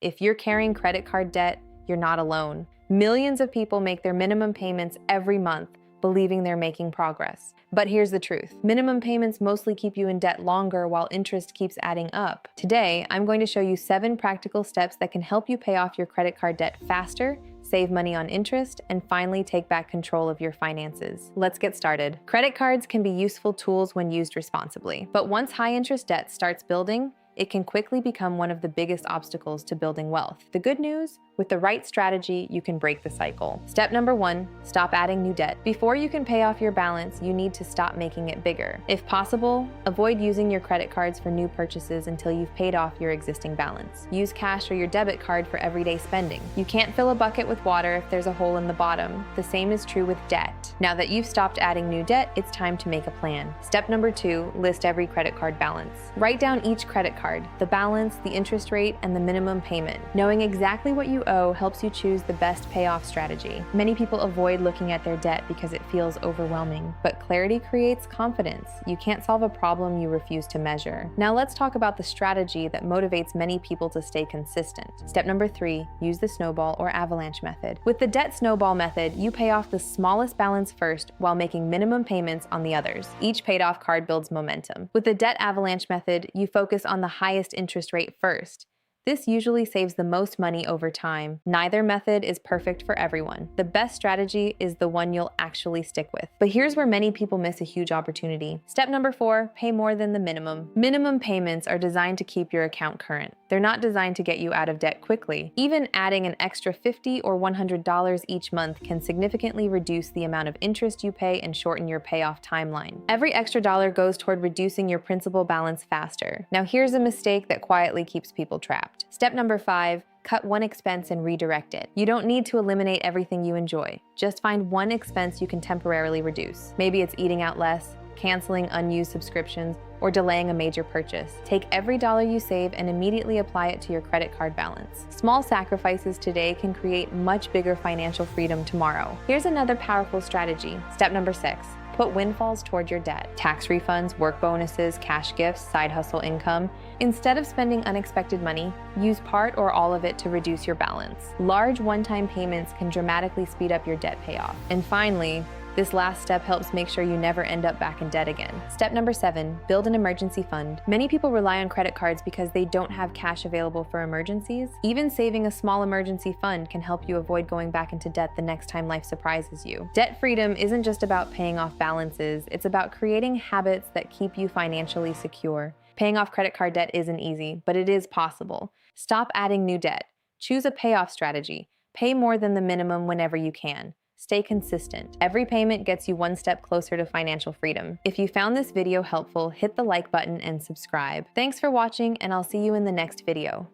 If you're carrying credit card debt, you're not alone. Millions of people make their minimum payments every month, believing they're making progress. But here's the truth. Minimum payments mostly keep you in debt longer while interest keeps adding up. Today, I'm going to show you 7 practical steps that can help you pay off your credit card debt faster, save money on interest, and finally take back control of your finances. Let's get started. Credit cards can be useful tools when used responsibly, but once high-interest debt starts building, it can quickly become one of the biggest obstacles to building wealth. The good news? With the right strategy, you can break the cycle. Step number 1, stop adding new debt. Before you can pay off your balance, you need to stop making it bigger. If possible, avoid using your credit cards for new purchases until you've paid off your existing balance. Use cash or your debit card for everyday spending. You can't fill a bucket with water if there's a hole in the bottom. The same is true with debt. Now that you've stopped adding new debt, it's time to make a plan. Step number 2, list every credit card balance. Write down each credit card, the balance, the interest rate, and the minimum payment. Knowing exactly what you owe helps you choose the best payoff strategy. Many people avoid looking at their debt because it feels overwhelming, but clarity creates confidence. You can't solve a problem you refuse to measure. Now let's talk about the strategy that motivates many people to stay consistent. Step number 3, use the snowball or avalanche method. With the Debt Snowball method, you pay off the smallest balance first while making minimum payments on the others. Each paid off card builds momentum. With the Debt Avalanche method, you focus on the highest interest rate first. This usually saves the most money over time. Neither method is perfect for everyone. The best strategy is the one you'll actually stick with. But here's where many people miss a huge opportunity. Step number 4, pay more than the minimum. Minimum payments are designed to keep your account current. They're not designed to get you out of debt quickly. Even adding an extra $50 or $100 each month can significantly reduce the amount of interest you pay and shorten your payoff timeline. Every extra dollar goes toward reducing your principal balance faster. Now here's a mistake that quietly keeps people trapped. Step number 5, cut one expense and redirect it. You don't need to eliminate everything you enjoy. Just find one expense you can temporarily reduce. Maybe it's eating out less, canceling unused subscriptions, or delaying a major purchase. Take every dollar you save and immediately apply it to your credit card balance. Small sacrifices today can create much bigger financial freedom tomorrow. Here's another powerful strategy. Step number 6. Put windfalls toward your debt. Tax refunds, work bonuses, cash gifts, side hustle income. Instead of spending unexpected money, use part or all of it to reduce your balance. Large one-time payments can dramatically speed up your debt payoff. And finally, this last step helps make sure you never end up back in debt again. Step number 7, build an emergency fund. Many people rely on credit cards because they don't have cash available for emergencies. Even saving a small emergency fund can help you avoid going back into debt the next time life surprises you. Debt freedom isn't just about paying off balances, it's about creating habits that keep you financially secure. Paying off credit card debt isn't easy, but it is possible. Stop adding new debt. Choose a payoff strategy. Pay more than the minimum whenever you can. Stay consistent. Every payment gets you one step closer to financial freedom. If you found this video helpful, hit the like button and subscribe. Thanks for watching, and I'll see you in the next video.